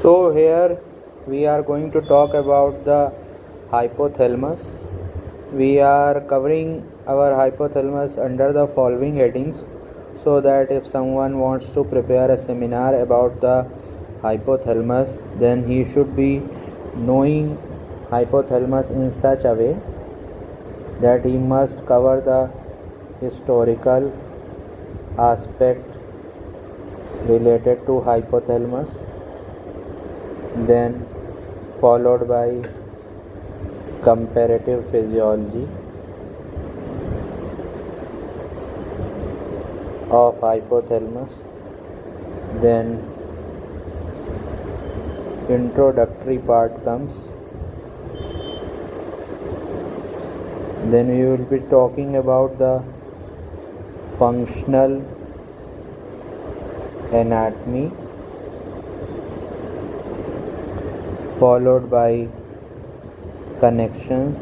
So here we are going to talk about the hypothalamus. We are covering our hypothalamus under the following headings so that if someone wants to prepare a seminar about the hypothalamus, then he should be knowing hypothalamus in such a way that he must cover the historical aspect related to hypothalamus, then followed by comparative physiology of hypothalamus, then introductory part comes, then we will be talking about the functional anatomy, followed by connections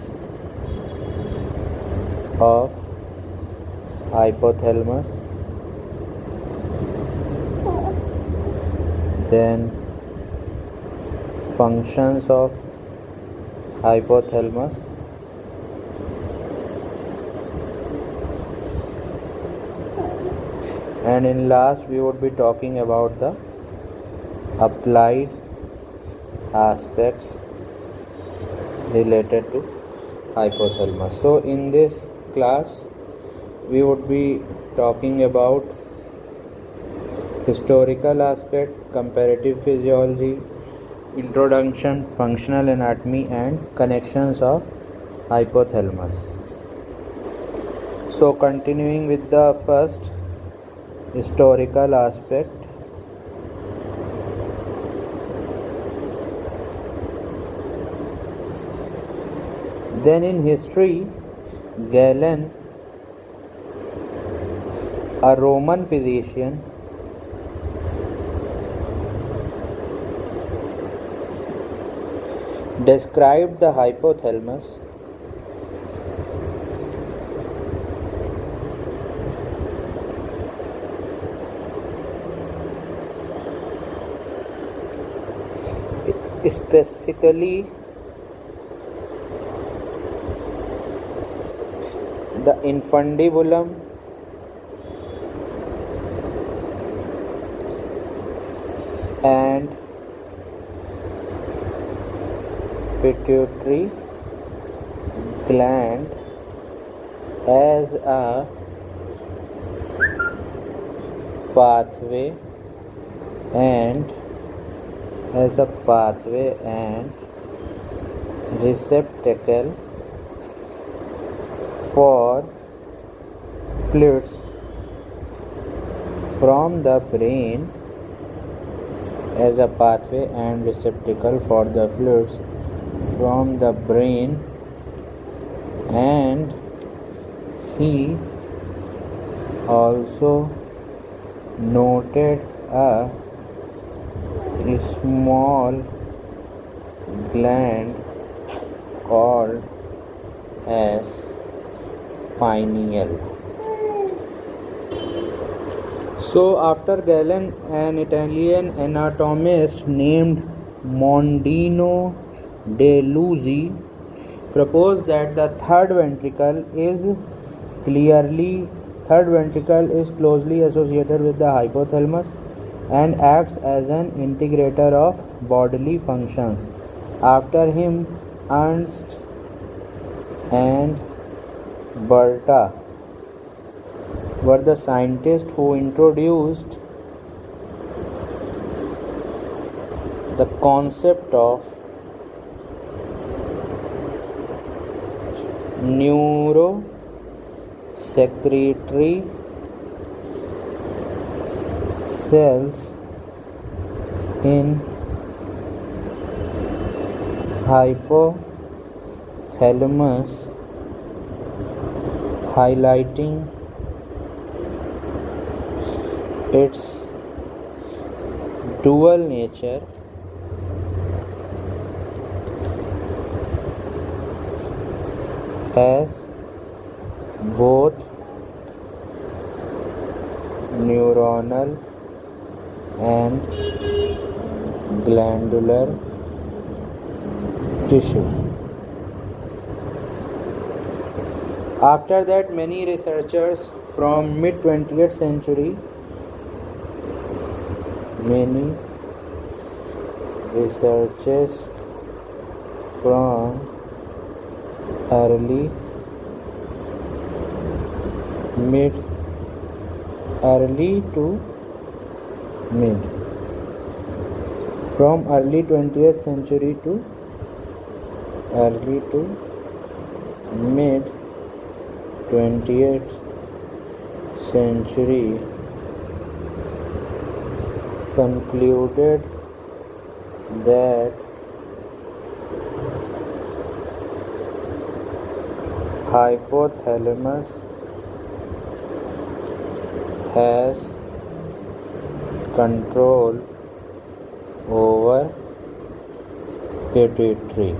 of hypothalamus, then functions of hypothalamus, and in last we would be talking about the applied aspects related to hypothalamus. So in this class we would be talking about historical aspect, comparative physiology, introduction, functional anatomy and connections of hypothalamus. So continuing with the first, historical aspect. Then in history, Galen, a Roman physician, described the hypothalamus specifically the infundibulum and pituitary gland as a pathway and receptacle for fluids from the brain, as a pathway and receptacle for the fluids from the brain, and he also noted a small gland called as pineal. So after Galen, an Italian anatomist named Mondino de Luzzi proposed that the third ventricle is closely associated with the hypothalamus and acts as an integrator of bodily functions. After him, Ernst and Berta were the scientists who introduced the concept of neurosecretory cells in hypothalamus, highlighting its dual nature as both neuronal and glandular tissue. After that, many researchers from mid 20th century, many researchers from early mid early to mid from early 20th century to early to mid 20th century concluded that hypothalamus has control over pituitary.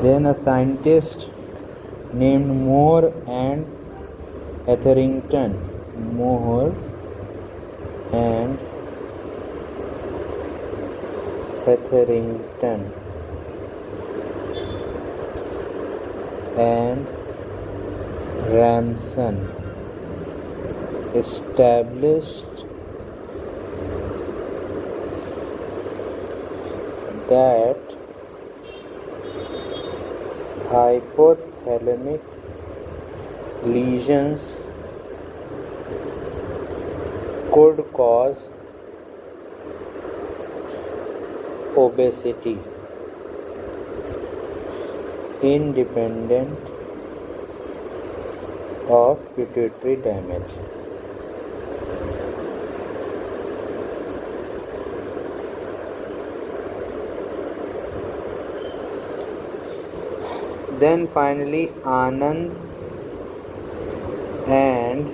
Then a scientist named Moore and Etherington and Ramson established that hypothalamic lesions could cause obesity independent of pituitary damage. Then finally Anand and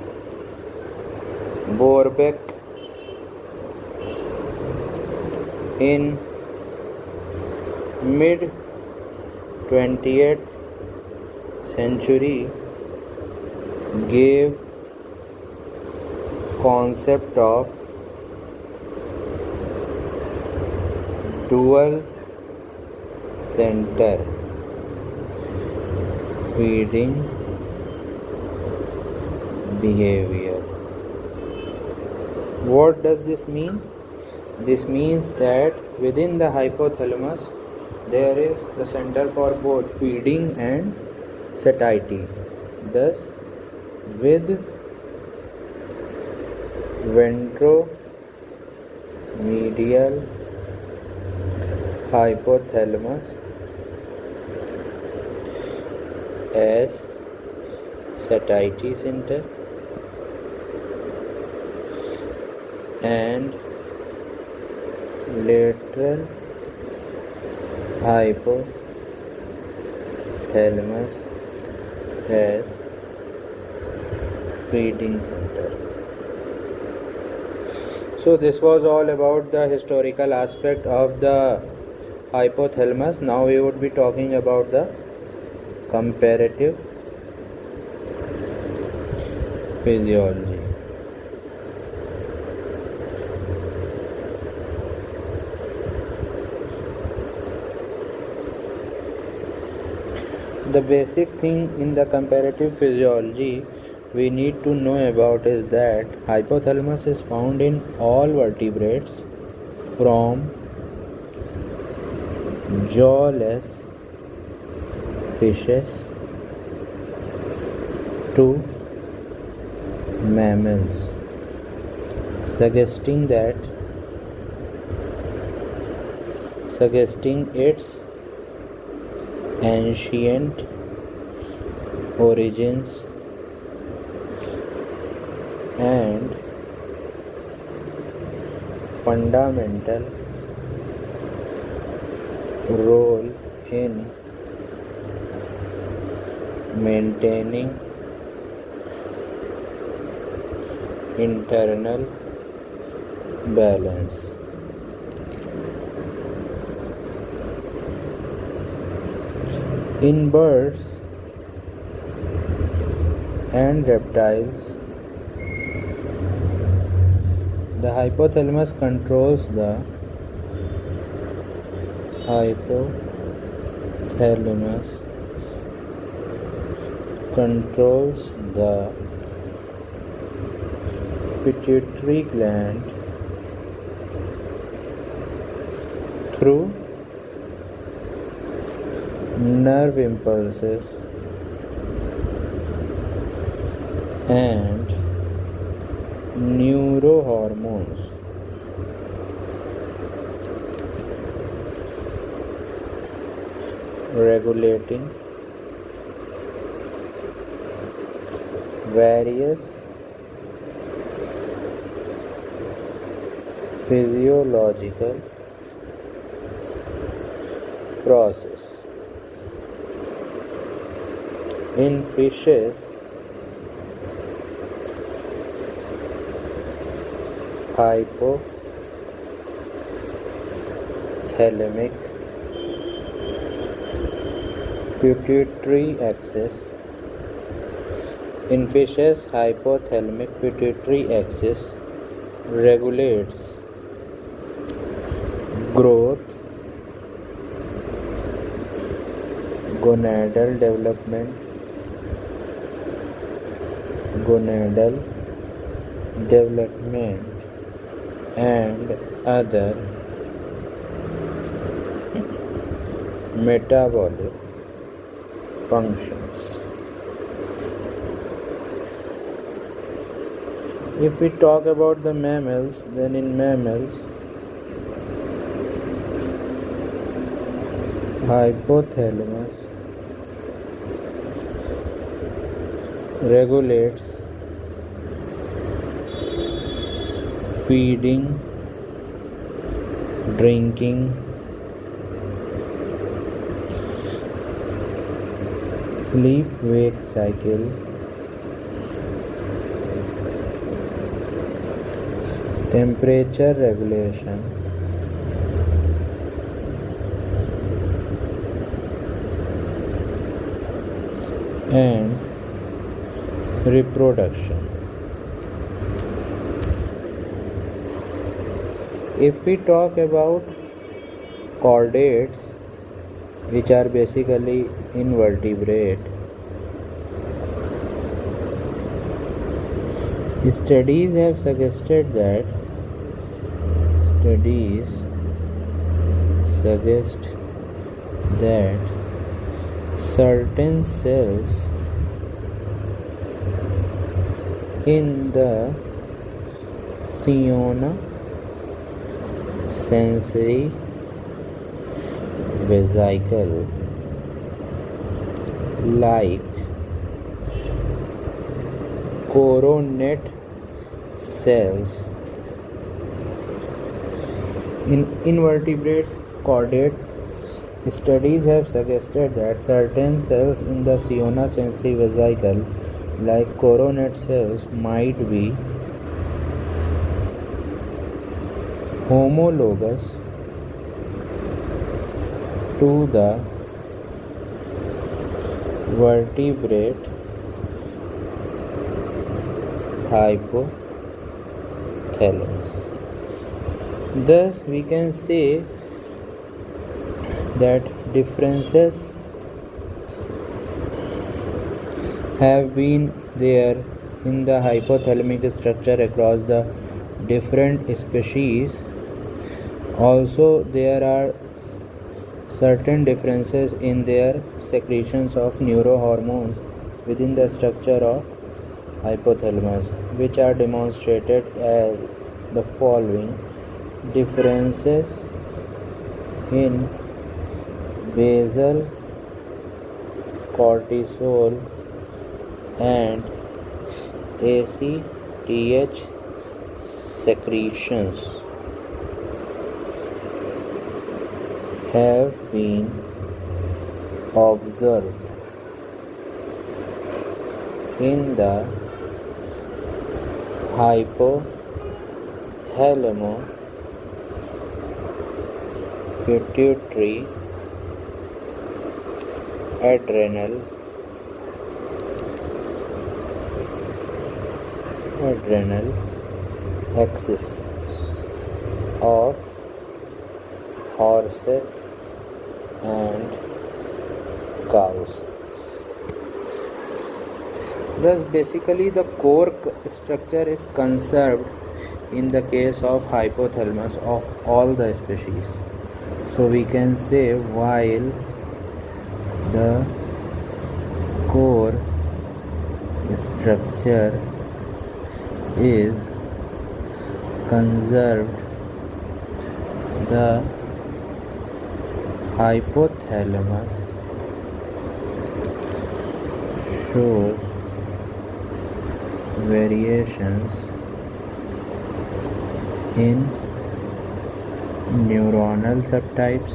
Borbeck in mid 20th century gave concept of dual center feeding behavior. What does this mean? This means that within the hypothalamus there is the center for both feeding and satiety. Thus, with ventromedial hypothalamus as satiety center and lateral hypothalamus as feeding center. So this was all about the historical aspect of the hypothalamus. Now we would be talking about the comparative physiology. The basic thing in the comparative physiology we need to know about is that hypothalamus is found in all vertebrates from jawless fishes to mammals, suggesting its ancient origins and fundamental role in maintaining internal balance. In birds and reptiles, The hypothalamus hypothalamus controls the pituitary gland through nerve impulses and neurohormones. Regulating various physiological process. In fishes, hypothalamic pituitary axis. In fishes, hypothalamic pituitary axis regulates growth, gonadal development and other metabolic functions. If we talk about the mammals, then in mammals, hypothalamus regulates feeding, drinking, sleep-wake cycle, temperature regulation, and reproduction. If we talk about chordates, which are basically invertebrate, studies have suggested that certain cells in the Siona sensory vesicle, like coronate cells in invertebrate chordates, studies have suggested that certain cells in the Siona sensory vesicle, like coronate cells, might be homologous to the vertebrate hypothalamus. Thus, we can say that differences have been there in the hypothalamic structure across the different species. Also, there are certain differences in their secretions of neurohormones within the structure of hypothalamus, which are demonstrated as the following: differences in basal cortisol and ACTH secretions have been observed in the hypothalamo-pituitary adrenal axis. of horses and cows. Thus, basically, the core structure is conserved in the case of hypothalamus of all the species. So, we can say while the core structure is conserved, the hypothalamus shows variations in neuronal subtypes,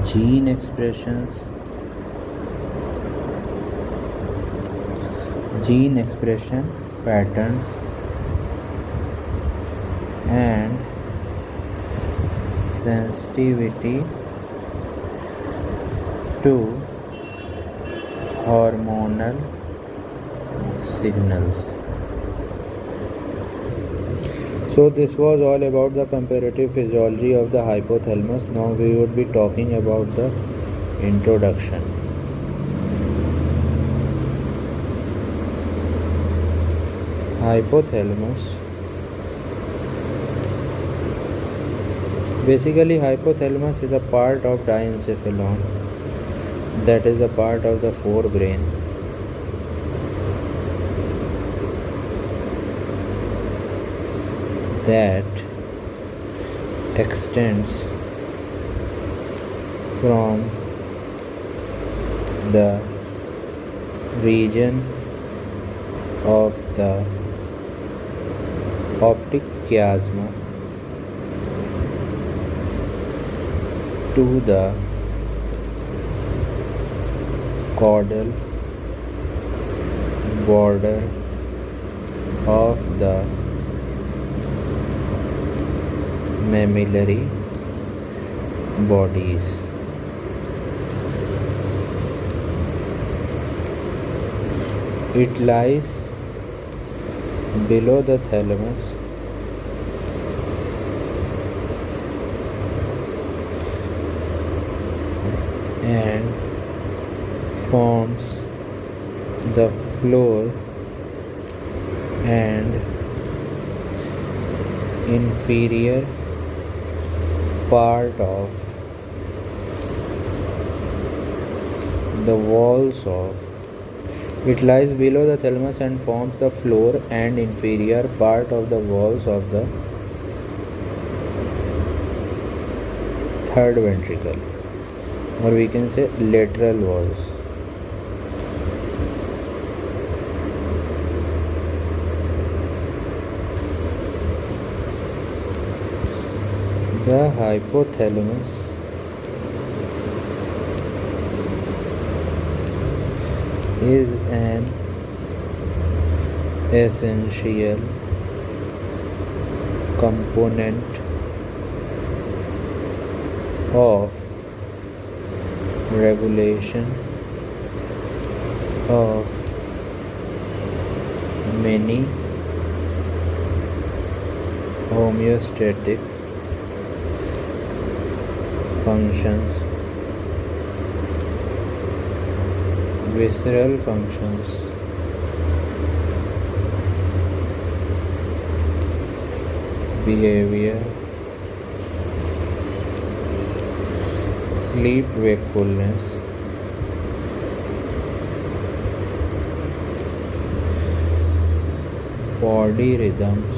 gene expression patterns, and sensitivity to hormonal signals. So this was all about the comparative physiology of the hypothalamus. Now we would be talking about the introduction. Hypothalamus. Basically, hypothalamus is a part of diencephalon, that is a part of the forebrain, that extends from the region of the optic chiasma to the caudal border of the mammillary bodies. It lies below the thalamus and forms the floor and inferior part of the walls of. It lies below the thalamus and forms the floor and inferior part of the walls of the third ventricle, or we can say lateral walls. The hypothalamus is an essential component of regulation of many homeostatic functions, visceral functions, behavior, sleep wakefulness, body rhythms,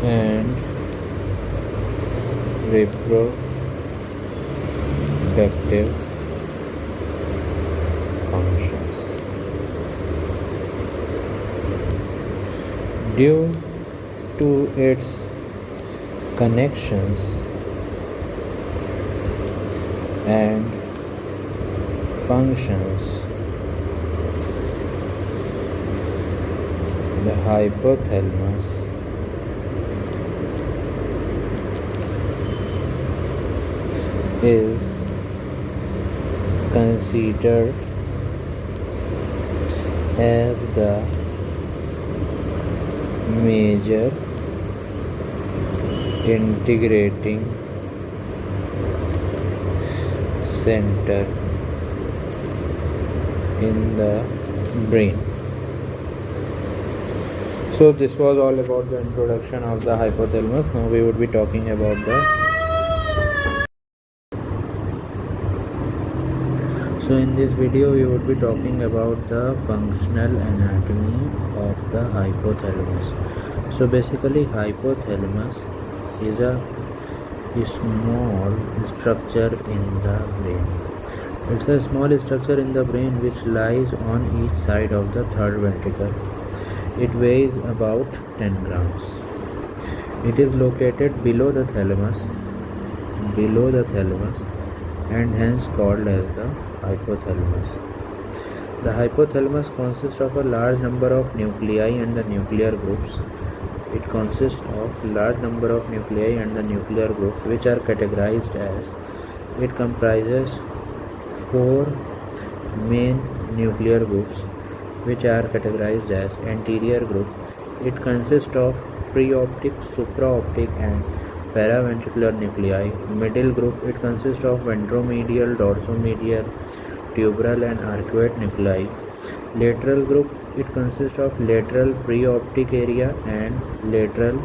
and reproductive functions. Due to its connections and functions, the hypothalamus is considered as the major integrating center in the brain. So this was all about the introduction of the hypothalamus. Now we would be talking about So in this video we would be talking about the functional anatomy of the hypothalamus. So basically hypothalamus is a small structure in the brain. It's a small structure in the brain which lies on each side of the third ventricle. It weighs about 10 grams. It is located below the thalamus and hence called as the hypothalamus. The hypothalamus consists of a large number of nuclei and the nuclear groups. It consists of large number of nuclei and the nuclear groups which are categorized as it comprises 4 main nuclear groups which are categorized as anterior group. It consists of preoptic, supraoptic and paraventricular nuclei. Middle group, it consists of ventromedial, dorsomedial, tuberal and arcuate nuclei. Lateral group, it consists of lateral preoptic area and lateral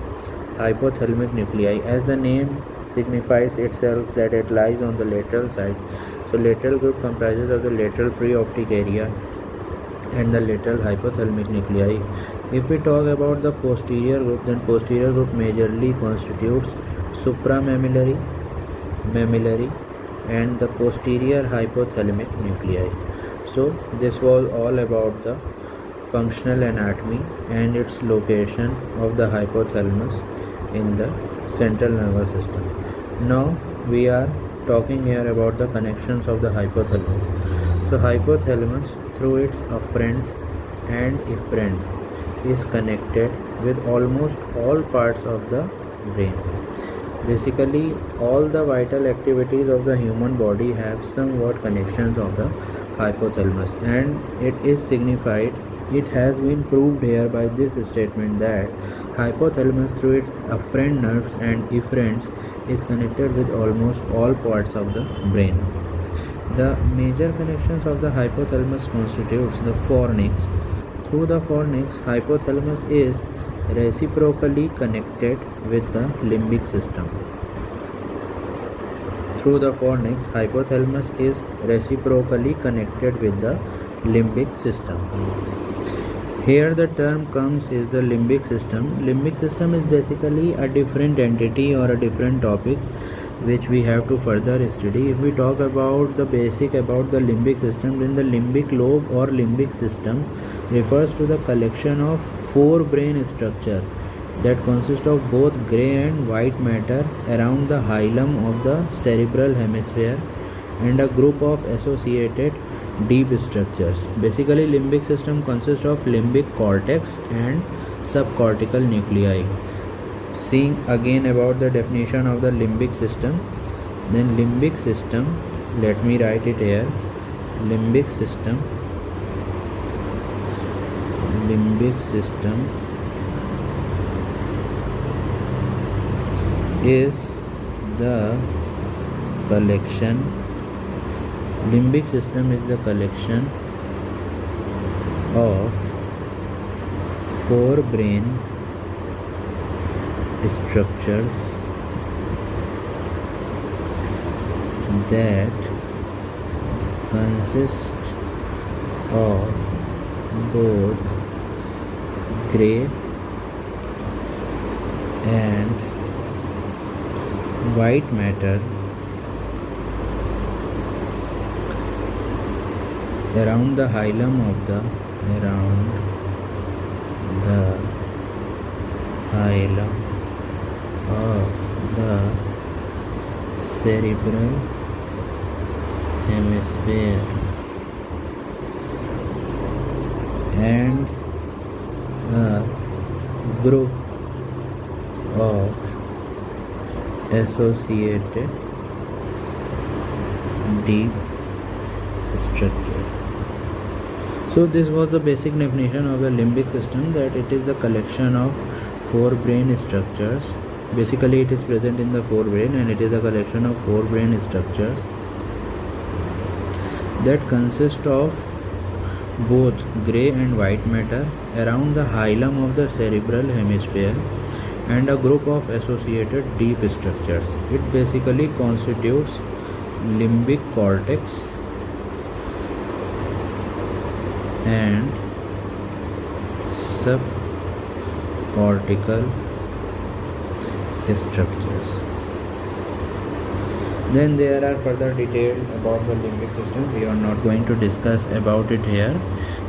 hypothalamic nuclei. As the name signifies itself that it lies on the lateral side. So lateral group comprises of the lateral preoptic area and the lateral hypothalamic nuclei. If we talk about the posterior group, then posterior group majorly constitutes supramammillary, mammillary and the posterior hypothalamic nuclei. So this was all about the functional anatomy and its location of the hypothalamus in the central nervous system. Now we are talking here about the connections of the hypothalamus. So hypothalamus through its afferents and efferents is connected with almost all parts of the brain. Basically all the vital activities of the human body have somewhat connections of the hypothalamus, and it is signified, it has been proved here by this statement that hypothalamus through its afferent nerves and efferents is connected with almost all parts of the brain. The major connections of the hypothalamus constitutes the fornix. Through the fornix, hypothalamus is reciprocally connected with the limbic system. Through the fornix, hypothalamus is reciprocally connected with the limbic system. Here the term comes is the limbic system. Limbic system is basically a different entity or a different topic which we have to further study. If we talk about the basic about the limbic system, then the limbic lobe or limbic system refers to the collection of 4 brain structure that consist of both grey and white matter around the hilum of the cerebral hemisphere and a group of associated deep structures. Basically limbic system consists of limbic cortex and subcortical nuclei. Seeing again about the definition of the limbic system, then limbic system, let me write it here. Limbic system is the collection of 4 brain structures that consist of both grey and white matter around the hilum of the cerebral hemisphere and a group of associated deep structure. So this was the basic definition of the limbic system, that it is the collection of four brain structures. Basically it is present in the forebrain, and it is a collection of four brain structures that consist of both grey and white matter around the hilum of the cerebral hemisphere and a group of associated deep structures. It basically constitutes limbic cortex and subcortical structures. Then there are further details about the limbic system. We are not going to discuss about it here.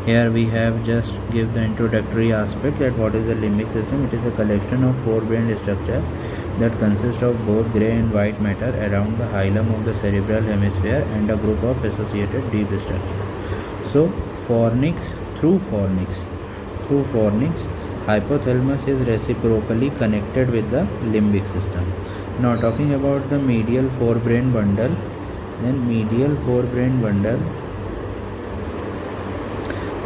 Here we have just give the introductory aspect, that what is the limbic system. It is a collection of four brain structures that consist of both grey and white matter around the hilum of the cerebral hemisphere and a group of associated deep structures. So through fornix, hypothalamus is reciprocally connected with the limbic system. Now talking about the medial forebrain bundle,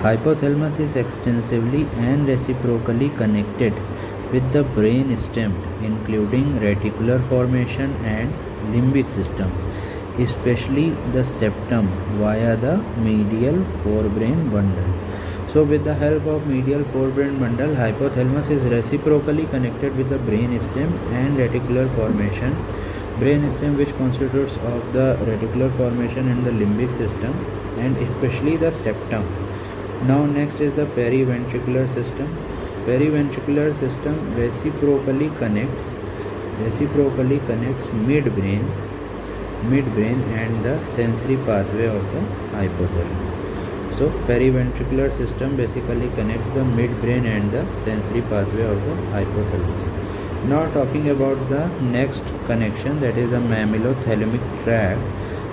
hypothalamus is extensively and reciprocally connected with the brain stem, including reticular formation and limbic system, especially the septum via the medial forebrain bundle. So with the help of medial forebrain bundle, hypothalamus is reciprocally connected with the brain stem and reticular formation. Brain stem, which constitutes of the reticular formation and the limbic system, and especially the septum. Now next is the periventricular system. Periventricular system reciprocally connects midbrain and the sensory pathway of the hypothalamus. So periventricular system basically connects the midbrain and the sensory pathway of the hypothalamus. Now talking about the next connection, that is the mammillothalamic tract.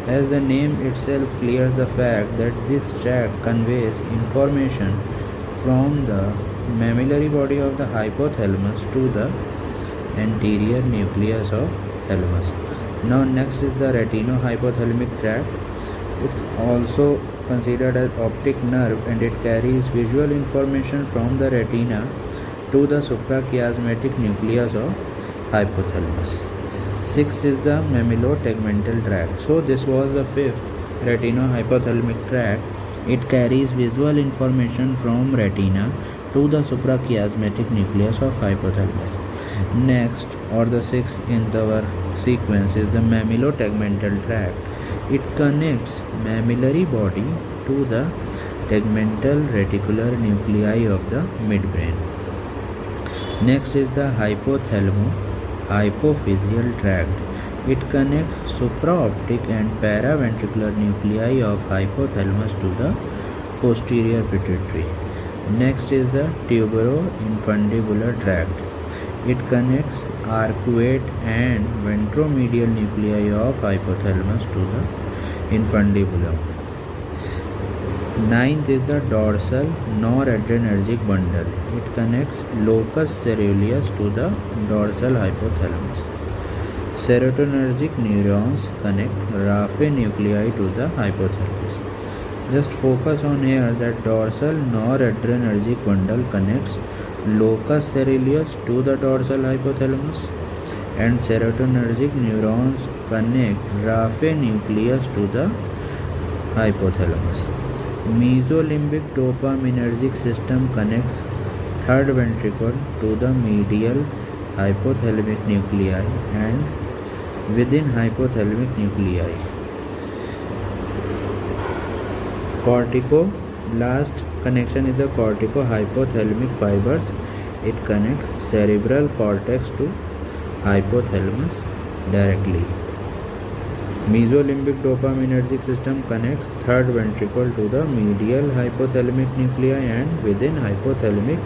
As the name itself clears the fact that this tract conveys information from the mammillary body of the hypothalamus to the anterior nucleus of thalamus. Now next is the retinohypothalamic tract. It's also considered as optic nerve, and it carries visual information from the retina to the suprachiasmatic nucleus of hypothalamus. Sixth is the mammato-tegmental tract. So this was the fifth, retinohypothalamic tract. It carries visual information from retina to the suprachiasmatic nucleus of hypothalamus. Next, or the sixth in our sequence, is the mammato-tegmental tract. It connects mammillary body to the tegmental reticular nuclei of the midbrain. Next is the hypophyseal tract. It connects supraoptic and paraventricular nuclei of hypothalamus to the posterior pituitary. Next is the tuberoinfundibular tract. It connects arcuate and ventromedial nuclei of hypothalamus to the infundibulum. Ninth is the dorsal noradrenergic bundle. It connects locus ceruleus to the dorsal hypothalamus. Serotonergic neurons connect Raphe nuclei to the hypothalamus. Just focus on here that dorsal noradrenergic bundle connects locus ceruleus to the dorsal hypothalamus, and serotonergic neurons connect Raphe nucleus to the hypothalamus. Mesolimbic dopaminergic system connects third ventricle to the medial hypothalamic nuclei and within hypothalamic nuclei. Last connection is the cortico-hypothalamic fibers. It connects cerebral cortex to hypothalamus directly. Mesolimbic dopaminergic system connects third ventricle to the medial hypothalamic nuclei and within hypothalamic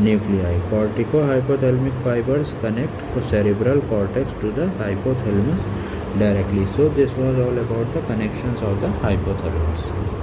nuclei. Cortico-hypothalamic fibers connect to cerebral cortex to the hypothalamus directly. So this was all about the connections of the hypothalamus.